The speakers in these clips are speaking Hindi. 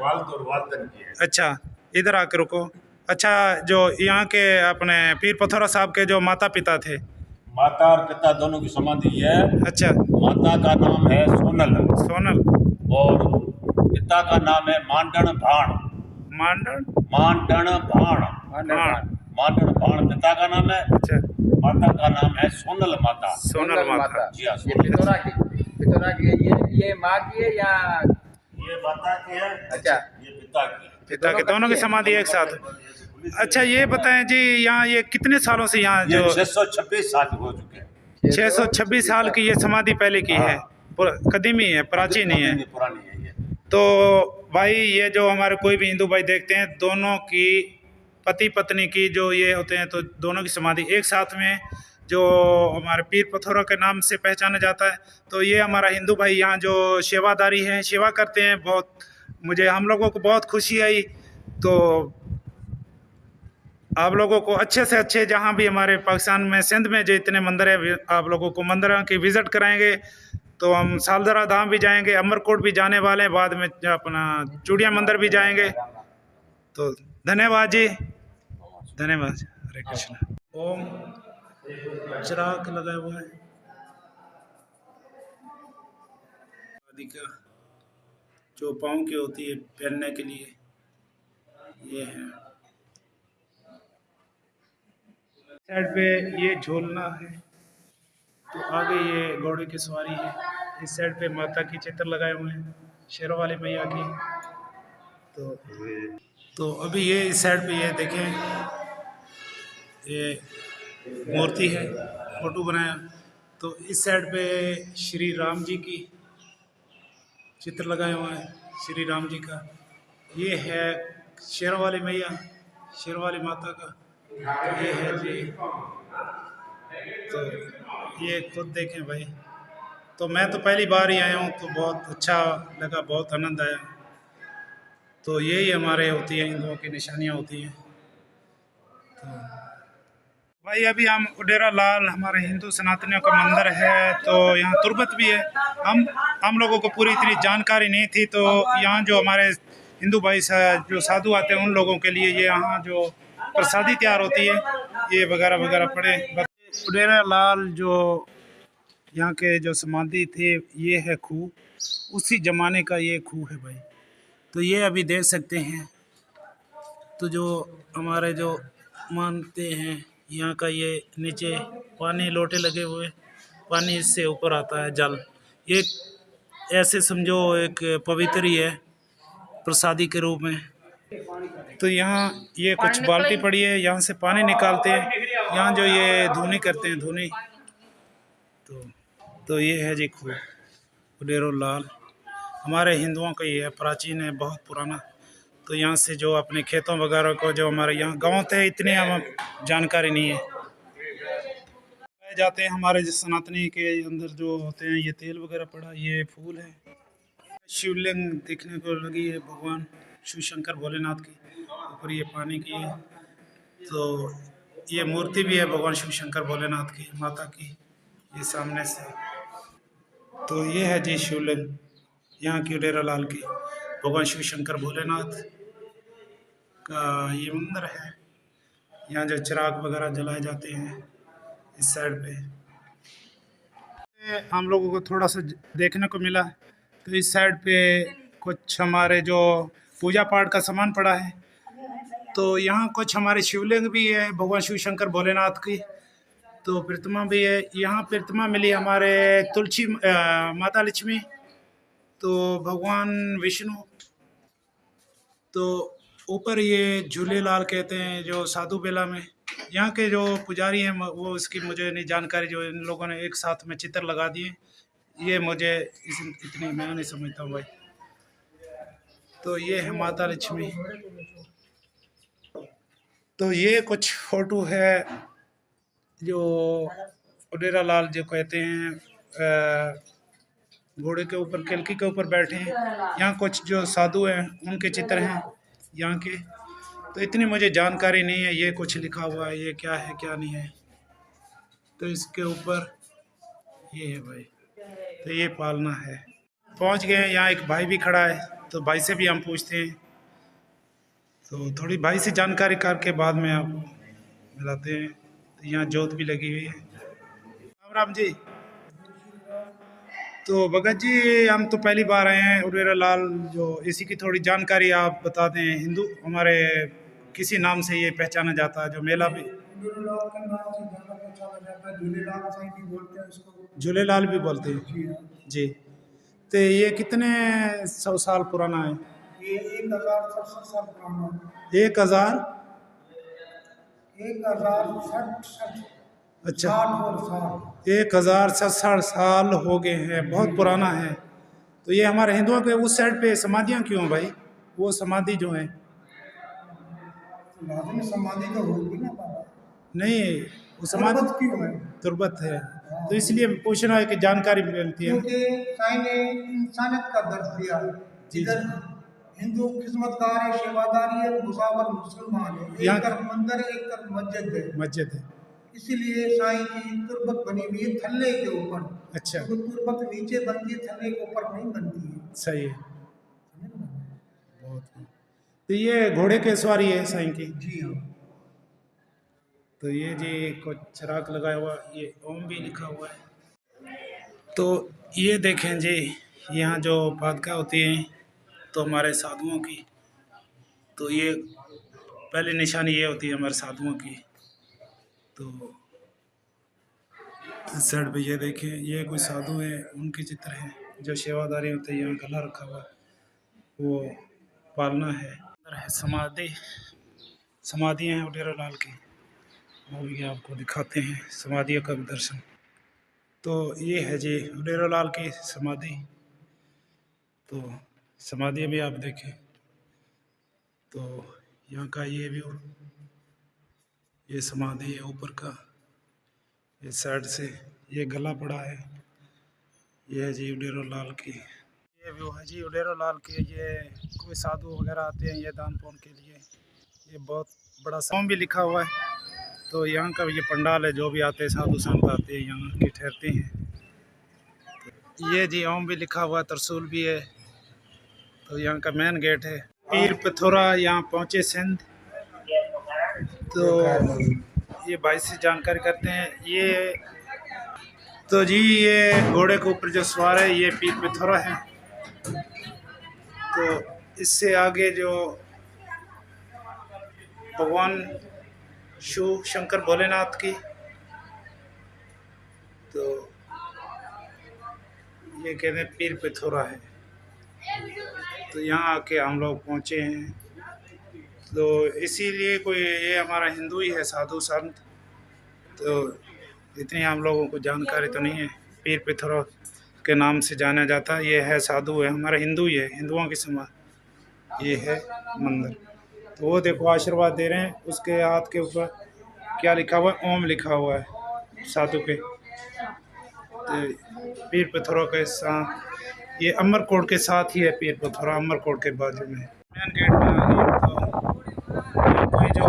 वाल्द और वाल्दन की है। अच्छा, इधर आके रुको। अच्छा, जो यहाँ के अपने पीर पथौरा साहब के जो माता पिता थे? माता और पिता दोनों की समाधि है। अच्छा, माता का नाम है सोनल सोनल और पिता का नाम है मांडन भाण। मांडन मांडन भाण। भाण। मांडन भाण पिता का नाम है। अच्छा, माता का नाम है सोनल माता। सोनल माता। जी हाँ, ये पिथौरा की ये माँ की है या ये माता की है। अच्छा, ये पिता की है। पिता के दोनों की समाधि एक साथ। अच्छा, ये बताएं जी, यहाँ ये कितने सालों से यहाँ ये जो 626 साल हो चुके हैं। 626 साल की ये समाधि पहले की है, कदीमी है, प्राचीन ही है। पुरानी है ये। तो भाई ये जो हमारे कोई भी हिंदू भाई देखते हैं, दोनों की पति पत्नी की जो ये होते हैं, तो दोनों की समाधि एक साथ में जो हमारे पीर पथौरा के नाम से पहचाना जाता है। तो ये हमारा हिंदू भाई यहाँ जो सेवादारी हैं, सेवा करते हैं, बहुत मुझे हम लोगों को बहुत खुशी आई। तो आप लोगों को अच्छे से अच्छे जहाँ भी हमारे पाकिस्तान में सिंध में जो इतने मंदिर है, आप लोगों को मंदिरों की विज़िट कराएंगे। तो हम सालदरा धाम भी जाएंगे, अमरकोट भी जाने वाले हैं, बाद में अपना चूड़िया मंदिर भी जाएंगे। तो धन्यवाद जी, धन्यवाद। हरे कृष्ण। ओम चिराग लगा हुआ है आदि का, जो पाँव की होती है पहनने के लिए, ये है। साइड पे ये झोलना है। तो आगे ये घोड़े की सवारी है। इस साइड पे माता की चित्र लगाए हुए हैं, शेरों वाली मैया की। तो अभी ये इस साइड पे ये देखें, ये मूर्ति है, फोटो बनाया। तो इस साइड पे श्री राम जी की चित्र लगाए हुए हैं, श्री राम जी का। ये है शेरों वाली मैया, शेरों वाली माता का। तो ये है जी, तो ये खुद देखें भाई। तो मैं तो पहली बार ही आया हूँ, तो बहुत अच्छा लगा, बहुत आनंद आया। तो यही हमारे होती है, हिंदुओं की निशानियाँ होती हैं। तो भाई अभी हम उडेरा लाल, हमारे हिंदू सनातनियों का मंदिर है। तो यहाँ तुरबत भी है। हम लोगों को पूरी इतनी जानकारी नहीं थी। तो यहाँ जो हमारे हिंदू भाई जो साधु आते हैं, उन लोगों के लिए ये यहाँ जो प्रसादी तैयार होती है, ये वगैरह वगैरह पड़े। उडेरा लाल जो यहाँ के जो समाधि थे, ये है खूह, उसी ज़माने का ये खूह है भाई। तो ये अभी देख सकते हैं। तो जो हमारे जो मानते हैं, यहाँ का ये नीचे पानी लोटे लगे हुए, पानी इससे ऊपर आता है जल। ये ऐसे समझो एक पवित्र ही है, प्रसादी के रूप में। तो यहाँ ये कुछ बाल्टी पड़ी है, यहाँ से पानी निकालते हैं। यहाँ जो ये धुनी करते हैं, धुनी। तो ये है जी खूह उडेरा लाल, हमारे हिंदुओं का ये है, प्राचीन है, बहुत पुराना। तो यहाँ से जो अपने खेतों वगैरह को, जो हमारे यहाँ गाँव थे, इतनी हम जानकारी नहीं है। जाते हैं हमारे जिस सनातनी के अंदर जो होते हैं, ये तेल वगैरह पड़ा, ये फूल है। शिवलिंग देखने को लगी है, भगवान शिव शंकर भोलेनाथ की, ऊपर ये पानी की है। तो ये मूर्ति भी है भगवान शिव शंकर भोलेनाथ की, माता की, ये सामने से। तो ये है जी शिवलिंग यहाँ की उडेरा लाल की, भगवान शिव शंकर भोलेनाथ का ये मंदिर है। यहाँ जो चिराग वगैरह जलाए जाते हैं इस साइड पे। हम लोगों को थोड़ा सा देखने को मिला। तो इस साइड पे कुछ हमारे जो पूजा पाठ का सामान पड़ा है। तो यहाँ कुछ हमारे शिवलिंग भी है भगवान शिव शंकर भोलेनाथ की। तो प्रतिमा भी है, यहाँ प्रतिमा मिली हमारे तुलसी माता लक्ष्मी, तो भगवान विष्णु। तो ऊपर ये झूलेलाल कहते हैं जो साधु बेला में। यहाँ के जो पुजारी हैं वो इसकी मुझे नहीं जानकारी, जो इन लोगों ने एक साथ में चित्र लगा दिए, ये मुझे इतनी मैं नहीं समझता हूँ भाई। तो ये है माता लक्ष्मी। तो ये कुछ फोटो है जो उडेरा लाल जो कहते हैं, घोड़े के ऊपर, किलकी के ऊपर बैठे हैं। यहाँ कुछ जो साधु हैं उनके चित्र हैं यहाँ के। तो इतनी मुझे जानकारी नहीं है, ये कुछ लिखा हुआ है, ये क्या है क्या नहीं है। तो इसके ऊपर ये है भाई, तो ये पालना है। पहुँच गए हैं, यहाँ एक भाई भी खड़ा है। तो भाई से भी हम पूछते हैं, तो थोड़ी भाई से जानकारी करके बाद में आपको मिलाते हैं। तो यहाँ जोत भी लगी हुई है। राम राम जी। तो भगत जी, हम तो पहली बार आए हैं उरेरा लाल, जो इसी की थोड़ी जानकारी आप बता दें। हिंदू हमारे किसी नाम से ये पहचाना जाता है जो मेला भी? झूलेलाल के नाम से ज़्यादा पहचाना जाता है। झूलेलाल साईं भी बोलते हैं इसको। झूलेलाल भी बोलते हैं जी हाँ। जी। तो ये कितने 100 साल पुराना है? ये 1067 साल पुराना है। 1000 1067 अच्छा, 60 और साल 1067 साल हो गए हैं, बहुत पुराना है। तो ये हमारे हिंदुओं के उस साइड पे समाधियाँ क्यों हैं भाई? वो समाधि जो है? लाजमी समाधि तो होगी ना बाबा। नहीं, वो समाधि तुर्बत क्यों है? तुर्बत है, तो इसलिए पूछना है कि जानकारी मिलती है। क्योंकि साईं ने इंसानियत का दर्ज दिया है। जी, इधर हिंदू खिदमतगार है, सेवादारी है, मुसावर मुसलमान है। यहाँ- एक तरफ मंदिर है, एक तरफ मस्जिद है। मस्जिद है। इसीलिए साईं की तुर्बत बनी हुई है थल्ले के ऊपर। अच्छा, तो तुर्बत नीचे बनती है, थल्ले के ऊपर नहीं बनती है। सही है, बहुत है। तो ये घोड़े की सवारी है साईं की। जी हाँ। तो ये जी कुछ चिराग लगाया हुआ, ये ओम भी लिखा हुआ है। तो ये देखें जी, यहाँ जो पादका होती है तो हमारे साधुओं की, तो ये पहली निशानी ये होती है हमारे साधुओं की। तो इस साइड पे ये देखें, ये कोई साधु है, उनके चित्र हैं जो सेवादारी होते हैं। यहाँ गला रखा हुआ वो पालना है। अंदर है समाधि, समाधियाँ हैं डेरा लाल की, वो भी आपको दिखाते हैं समाधियों का भी दर्शन। तो ये है जी डेरा लाल की समाधि। तो समाधि भी आप देखें, तो यहाँ का ये व्यू, ये समाधि है ऊपर का, इस साइड से ये गला पड़ा है। ये है जी उडेरो लाल की, ये व्यू है जी उडेरो लाल की। ये कोई साधु वगैरह आते हैं ये दान पुण्य के लिए। ये बहुत बड़ा ओम भी लिखा हुआ है। तो यहाँ का ये पंडाल है, जो भी आते हैं साधु संत आते हैं यहाँ के ठहरते हैं। तो ये जी ओम भी लिखा हुआ है, त्रिशूल भी है। तो यहाँ का मेन गेट है। पीर पिथौरा यहाँ पहुँचे सिंध। तो ये भाई से जानकारी करते हैं। ये तो जी ये घोड़े के ऊपर जो सवार है ये पीर पिथौरा है। तो इससे आगे जो भगवान शिव शंकर भोलेनाथ की, तो ये कहते हैं पीर पिथौरा है। तो यहाँ आके हम लोग पहुँचे हैं। तो इसीलिए कोई ये हमारा हिंदू ही है साधु संत। तो इतनी हम लोगों को जानकारी तो नहीं है। पीर पिथौरा के नाम से जाना जाता है। ये है साधु है, हमारा हिंदू ही है, हिंदुओं की समाज। ये है मंदिर। तो वो देखो आशीर्वाद दे रहे हैं, उसके हाथ के ऊपर क्या लिखा हुआ है? ओम लिखा हुआ है साधु के। तो पीर पिथौरा के साथ, ये अमरकोट के साथ ही है पीर पिथौरा, अमरकोट के बाजू में। मेन गेट में आ गए। तो कोई जो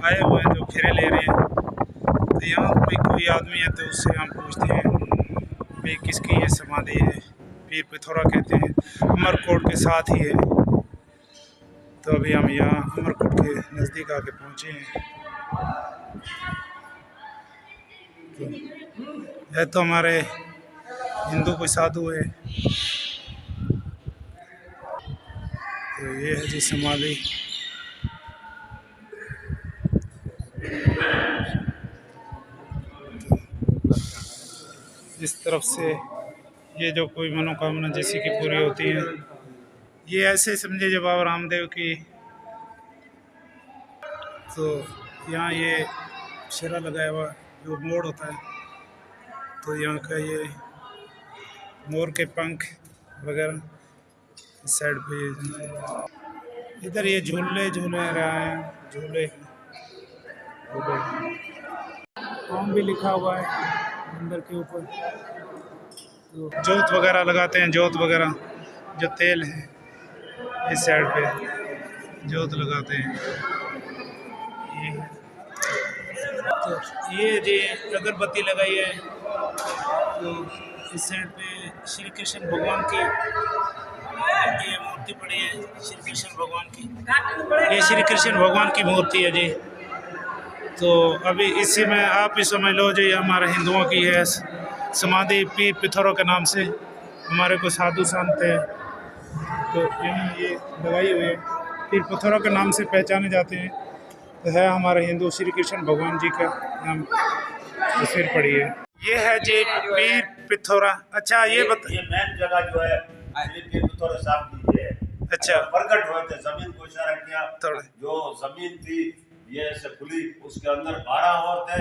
आए हुए हैं जो फेरे ले रहे हैं, तो यहाँ कोई आदमी है तो उससे हम पूछते हैं भाई किसकी ये समाधि है? पीर पिथौरा कहते हैं, अमरकोट के साथ ही है। तो अभी हम यहाँ अमरकोट के नज़दीक आके पहुँचे हैं। तो है तो हमारे हिंदू कोई साधु है। तो ये है जी समाधि। इस तरफ से ये जो कोई मनोकामना जैसी की पूरी होती है, ये ऐसे समझे जब बाबा रामदेव की। तो यहाँ ये शेरा लगाया हुआ जो मोड़ होता है, तो यहाँ का ये मोर के पंख वगैरह इस साइड पे। इधर ये झूले रहा है, झूले ओम भी लिखा हुआ है मंदिर के ऊपर। तो जोत वगैरह लगाते हैं, जोत वगैरह जो तेल है इस साइड पे जोत लगाते हैं। तो ये जी अगरबत्ती लगाई है। तो इस साइड पे श्री कृष्ण भगवान की ये मूर्ति पड़ी है श्री कृष्ण भगवान की। ये श्री कृष्ण भगवान की मूर्ति है जी। तो अभी इसी में आप भी समझ लो जो ये हमारे हिंदुओं की है समाधि पीर पिथौरों के नाम से। हमारे को साधु संत है तो यहाँ ये लगाई हुई है, पीर पिथौरों के नाम से पहचाने जाते हैं। तो है हमारे हिंदू श्री कृष्ण भगवान जी का नाम तस्वीर पड़ी है। ये है जी पीर पिथौरा। अच्छा ये मेन जगह जो है श्री पीर पिथौरा साहब की है। अच्छा प्रकट हुए थे, जमीन को इशारा किया, थोड़े जो जमीन थी ये से खुली, उसके अंदर 12 और थे,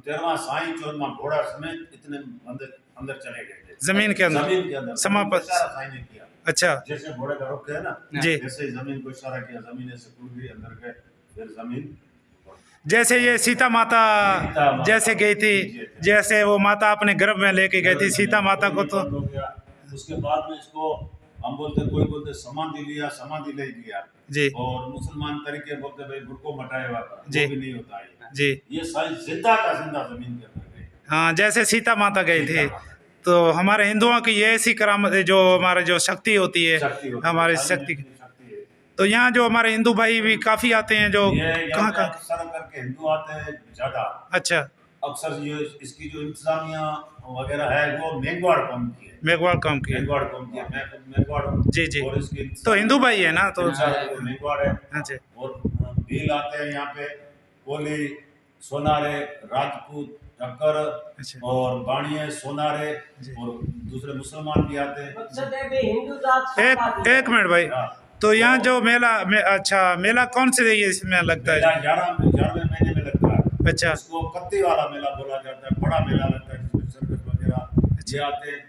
13वां साईं 14वां घोड़ा समेत इतने अंदर चले गए थे जमीन के अंदर समापत साईं ने किया। अच्छा जैसे घोड़े का रुख है ना जी, जैसे ही जमीन को इशारा किया, जमीन ऐसे खुल गई, अंदर गए, फिर जमीन जैसे ये सीता माता जैसे गई थी, जैसे वो माता अपने गर्भ में लेके गई थी सीता माता को। तो हो गया। उसके बाद में इसको हम बोलते, कोई बोलते समाधि लिया, समाधि ले लिया जी और मुसलमान तरीके बोलते भाई बुरको मटाए हुआ जी वो भी नहीं होता है जी। ये सारी जिंदा का जिंदा जमीन के अंदर गए। हाँ जैसे सीता माता गई थी। तो हमारे हिंदुओं की ये ऐसी करामत है, जो हमारे जो शक्ति होती है हमारी शक्ति। तो यहाँ जो हमारे हिंदू भाई भी काफी आते हैं, जो कहाँ अक्सर करके हिंदू आते हैं ज्यादा। अच्छा अक्सर ये इसकी जो इंतजामिया वगैरह है वो मेघवाड़ कौम की है। मेघवाड़ कौम की है। मेघवाड़ कौम की है, मेघवाड़ जी जी। और इसकी तो हिंदू भाई है ना, तो मेघवाड़ है। अच्छा और भील आते हैं यहाँ पे, कोली, सोनारे, राजपूत, ठक्कर अच्छा और बाणिये, सोनारे और दूसरे मुसलमान भी आते हैं। एक मिनट भाई। हाँ। तो यहाँ जो अच्छा मेला कौन से ये इसमें लगता है? 11वें महीने में लगता है। अच्छा इसको कत्ती वाला मेला बोला जाता है, बड़ा मेला लगता है जिसमें सर्कस वगैरह ये आते हैं।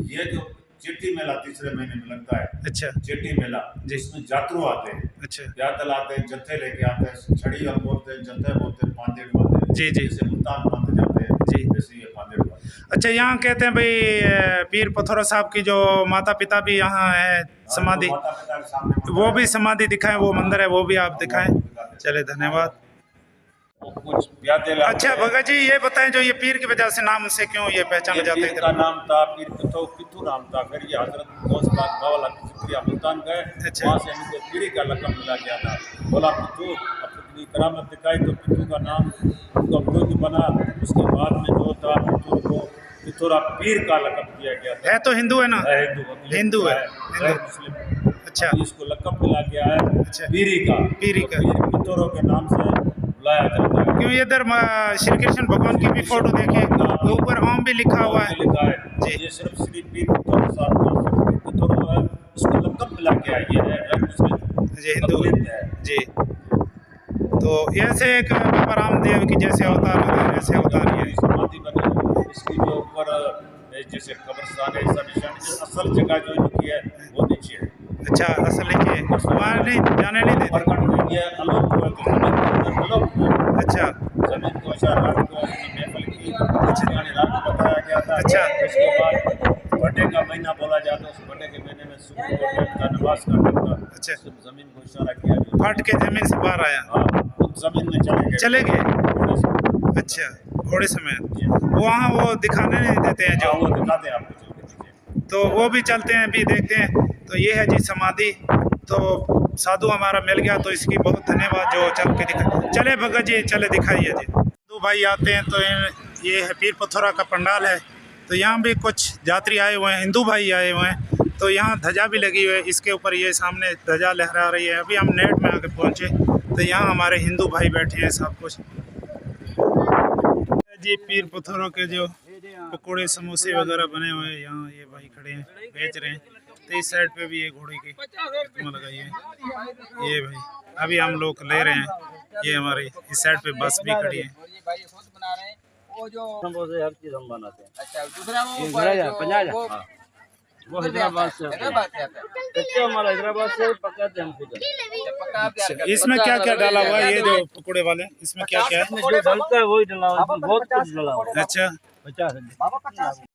ये जो चेटी मेला 3रे महीने में लगता है, अच्छा चेटी मेला, जिसमें जातरू आते हैं, अच्छा यादल आते हैं, जत्थे लेके आते हैं, छड़ी हम बोलते हैं, जत्थे बोलते हैं, पांदेड़ बांधते हैं। जी जी जैसे मुल्तान बांधे जाते हैं जी, जैसे ये पांदेड़ बांधते हैं। अच्छा यहाँ कहते हैं भाई पीर पिथौरा साहब की जो माता पिता भी यहाँ है समाधि, माता पिता के सामने वो भी समाधि दिखाएं, वो मंदिर है वो भी आप दिखाएं। चले धन्यवाद। कुछ यादें। अच्छा भगत जी ये बताएं, जो ये पीर की वजह से नाम से क्यों ये पहचाने जाते पीर का हैं? नाम था पीर पिथू नाम था। फिर ये हजरत बाबा शुक्रिया मुल्तान गए, अच्छा। वहाँ से इनको पीरी का लक़ब मिला गया था। बोला पिथू, अपनी करामत दिखाई तो पिथू का नाम उनका बुजुर्ग बना। उसके बाद में जो था पिथू को पिथौरा पीर का लक़ब दिया गया था। है तो हिंदू है ना? हिंदू है मुस्लिम। अच्छा इसको लक़ब मिला गया है अच्छा पीरी का। पीरी का। पीर पिथौरों के नाम से बुलाया जाता है। क्यों इधर श्री कृष्ण भगवान की भी फोटो देखे, ऊपर ओम भी लिखा हुआ है। लिखा है जी। ये सिर्फ श्री पीर पिथौरा साहब का पीर पिथौरा है, इसको लक़ब मिला गया है मुस्लिम जी हिंदू है जी। तो ऐसे एक बाबा रामदेव की जैसे अवतार होते हैं वैसे अवतार ये समाधि बनी, इसकी जो ऊपर जैसे कब्रिस्तान है ऐसा निशान, असल जगह जो इनकी है वो नीचे है। अच्छा असल नीचे वहाँ नहीं जाने नहीं देते। ये अलोप हुआ तो जमीन के अंदर अलोप हुआ। अच्छा जमीन को अच्छा रात को महफिल की रात को बताया गया था। अच्छा। उसके बाद बड़े का महीना बोला जाता है, उस बड़े के महीने में सुबह का नमाज करता था। अच्छा जमीन को इशारा किया, फट के जमीन से बाहर आया। हाँ, जमीन में चले गए। अच्छा घोड़े समेत वहाँ वो दिखाने नहीं देते हैं जो, वो दिखाते हैं आपको, तो वो भी चलते हैं भी देखते हैं। तो ये है जी समाधि। तो साधु हमारा मिल गया, तो इसकी बहुत धन्यवाद जो चल के दिखा। चले भगत जी चले दिखाइए जी। हिंदू भाई आते हैं तो ये है पीर पिथौरा का पंडाल है। तो यहाँ भी कुछ यात्री आए हुए हैं, हिंदू भाई आए हुए हैं। तो यहाँ ध्वजा भी लगी हुई है, इसके ऊपर ये सामने ध्वजा लहरा रही है। अभी हम नेट में आके पहुँचे तो यहाँ हमारे हिंदू भाई बैठे हैं सब कुछ जी। पीर पिथौरा के जो पकौड़े समोसे वगैरह बने हुए हैं, यहाँ ये भाई खड़े हैं बेच रहे हैं। तो इस साइड पे भी ये घोड़े की प्रतिमा लगाई है। ये भाई अभी हम लोग ले रहे हैं। ये हमारे इस साइड पे बस भी खड़ी है। वो जो समोसे हर चीज हम बनाते हैं। अच्छा दूसरा वो हैदराबाद से कच्चे हमारा हैदराबाद से पकाते हम खुद। पक्का इसमें क्या क्या डाला हुआ है? ये जो पकौड़े वाले इसमें क्या क्या है? जो डलता है वही डला हुआ है, बहुत कुछ डला हुआ है। अच्छा 50